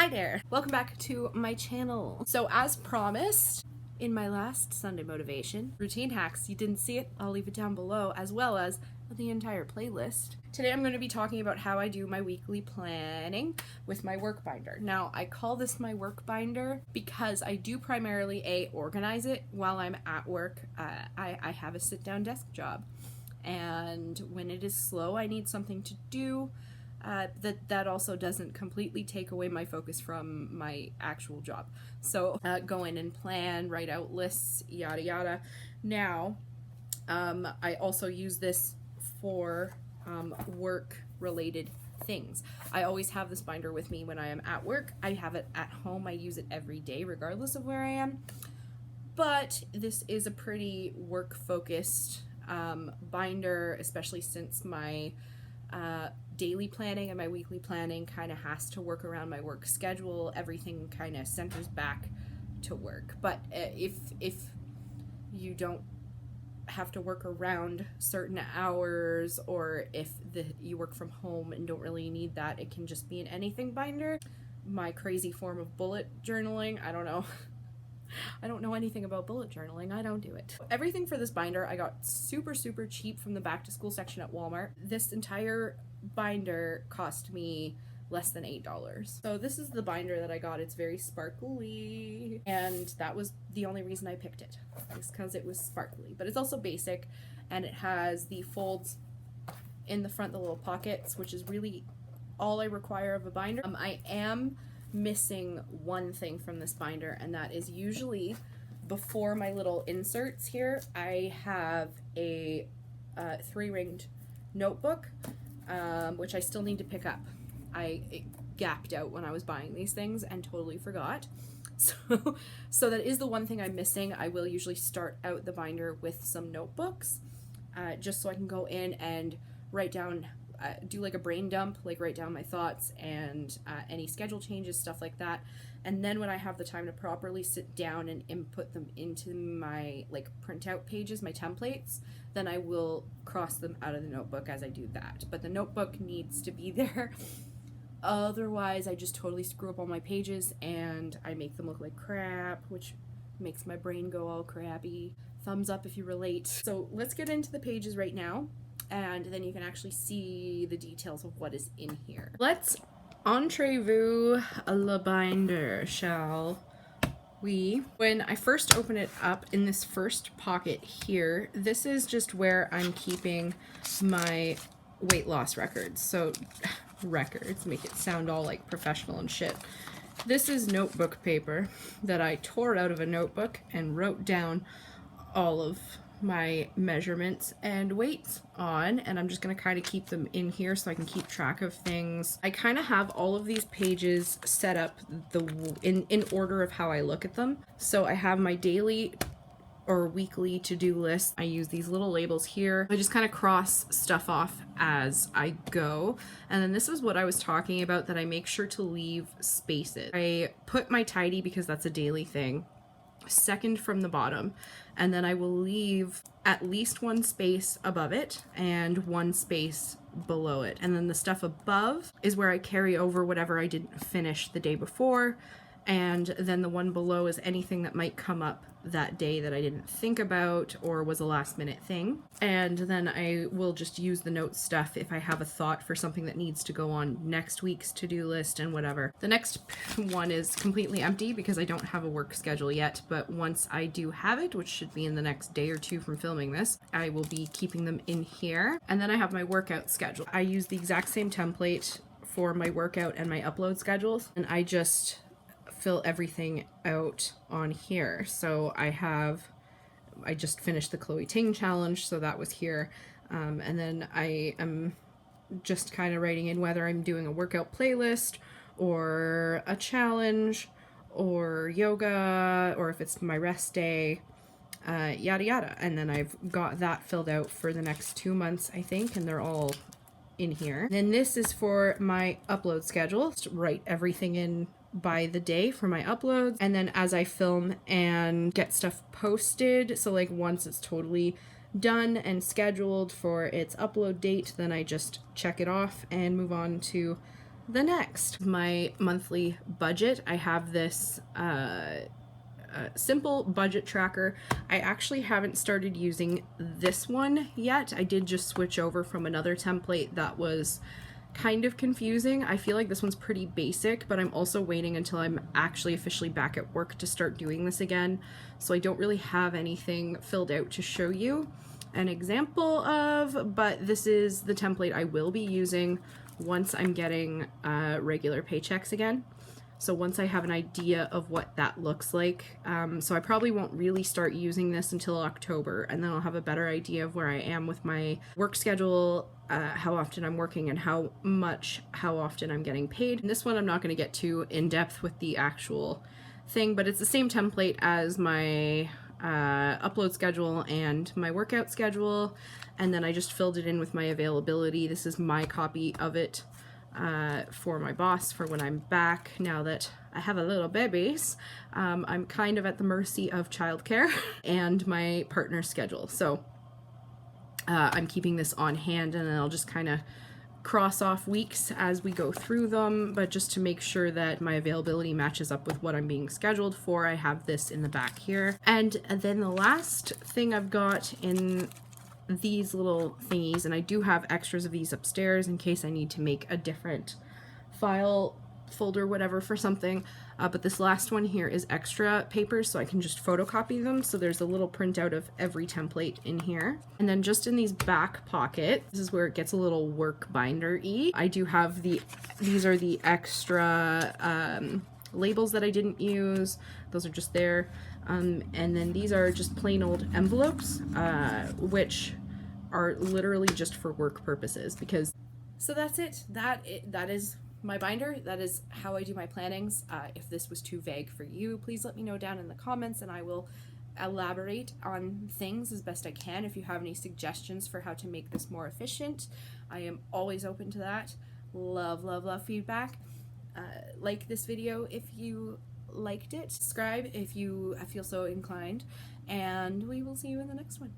Hi there! Welcome back to my channel. So as promised in my last Sunday motivation, routine hacks, you didn't see it, I'll leave it down below, as well as the entire playlist. Today I'm going to be talking about how I do my weekly planning with my work binder. Now I call this my work binder because I do primarily organize it while I'm at work. I have a sit-down desk job, and when it is slow I need something to do. That also doesn't completely take away my focus from my actual job. So go in and plan, write out lists, yada yada. Now, I also use this for work related things. I always have this binder with me when I am at work. I have it at home. I use it every day regardless of where I am. But this is a pretty work focused binder, especially since my daily planning and my weekly planning kind of has to work around my work schedule. Everything kind of centers back to work. But if you don't have to work around certain hours, or if you work from home and don't really need that, it can just be an anything binder. My crazy form of bullet journaling, I don't know. I don't know anything about bullet journaling. I don't do it. Everything for this binder I got super cheap from the back to school section at Walmart. This entire binder cost me less than $8. So this is the binder that I got. It's very sparkly, and that was the only reason I picked it, is because it was sparkly. But it's also basic, and it has the folds in the front, the little pockets, which is really all I require of a binder. I am missing one thing from this binder, and that is usually before my little inserts here, I have a 3-ringed notebook, which I still need to pick up. It gapped out when I was buying these things and totally forgot. So that is the one thing I'm missing. I will usually start out the binder with some notebooks, just so I can go in and write down, do like a brain dump, like write down my thoughts and any schedule changes, stuff like that. And then when I have the time to properly sit down and input them into my like printout pages, my templates, then I will cross them out of the notebook as I do that. But the notebook needs to be there. Otherwise, I just totally screw up all my pages and I make them look like crap, which makes my brain go all crappy. Thumbs up if you relate. So let's get into the pages right now, and then you can actually see the details of what is in here. Let's entrez-vous le binder, shall we? When I first open it up in this first pocket here, this is just where I'm keeping my weight loss records. So records make it sound all like professional and shit. This is notebook paper that I tore out of a notebook and wrote down all of my measurements and weights on, and I'm just going to kind of keep them in here so I can keep track of things. I kind of have all of these pages set up in order of how I look at them. So I have my daily or weekly to-do list. I use these little labels here. I just kind of cross stuff off as I go. And then this is what I was talking about, that I make sure to leave spaces. I put my tidy, because that's a daily thing, second from the bottom, and then I will leave at least one space above it and one space below it, and then the stuff above is where I carry over whatever I didn't finish the day before, and then the one below is anything that might come up that day that I didn't think about or was a last minute thing. And then I will just use the note stuff if I have a thought for something that needs to go on next week's to-do list and whatever. The next one is completely empty because I don't have a work schedule yet, but once I do have it, which should be in the next day or two from filming this, I will be keeping them in here. And then I have my workout schedule. I use the exact same template for my workout and my upload schedules, and I just fill everything out on here. So I just finished the Chloe Ting challenge, so that was here, and then I am just kind of writing in whether I'm doing a workout playlist or a challenge or yoga, or if it's my rest day, yada yada. And then I've got that filled out for the next 2 months, I think, and they're all in here. Then this is for my upload schedule. Just write everything in by the day for my uploads, and then as I film and get stuff posted, so like once it's totally done and scheduled for its upload date, then I just check it off and move on to the next. My monthly budget, I have this simple budget tracker. I actually haven't started using this one yet. I did just switch over from another template that was kind of confusing. I feel like this one's pretty basic, but I'm also waiting until I'm actually officially back at work to start doing this again. So I don't really have anything filled out to show you an example of, but this is the template I will be using once I'm getting regular paychecks again. So once I have an idea of what that looks like, so I probably won't really start using this until October, and then I'll have a better idea of where I am with my work schedule, how often I'm working, and how often I'm getting paid. And this one I'm not going to get too in depth with the actual thing, but it's the same template as my upload schedule and my workout schedule, and then I just filled it in with my availability. This is my copy of it for my boss for when I'm back. Now that I have a little babies, I'm kind of at the mercy of childcare and my partner's schedule. So I'm keeping this on hand, and then I'll just kind of cross off weeks as we go through them, but just to make sure that my availability matches up with what I'm being scheduled for, I have this in the back here. And then the last thing I've got in these little thingies, and I do have extras of these upstairs in case I need to make a different file folder, whatever, for something, but this last one here is extra papers, so I can just photocopy them. So there's a little printout of every template in here, and then just in these back pockets, this is where it gets a little work binder-y. I do have these are the extra labels that I didn't use. Those are just there. And then these are just plain old envelopes, which are literally just for work purposes, because... So that's it. That is my binder. That is how I do my plannings. If this was too vague for you, please let me know down in the comments, and I will elaborate on things as best I can. If you have any suggestions for how to make this more efficient, I am always open to that. Love, love, love feedback. Like this video if you liked it. Subscribe if you feel so inclined, and we will see you in the next one.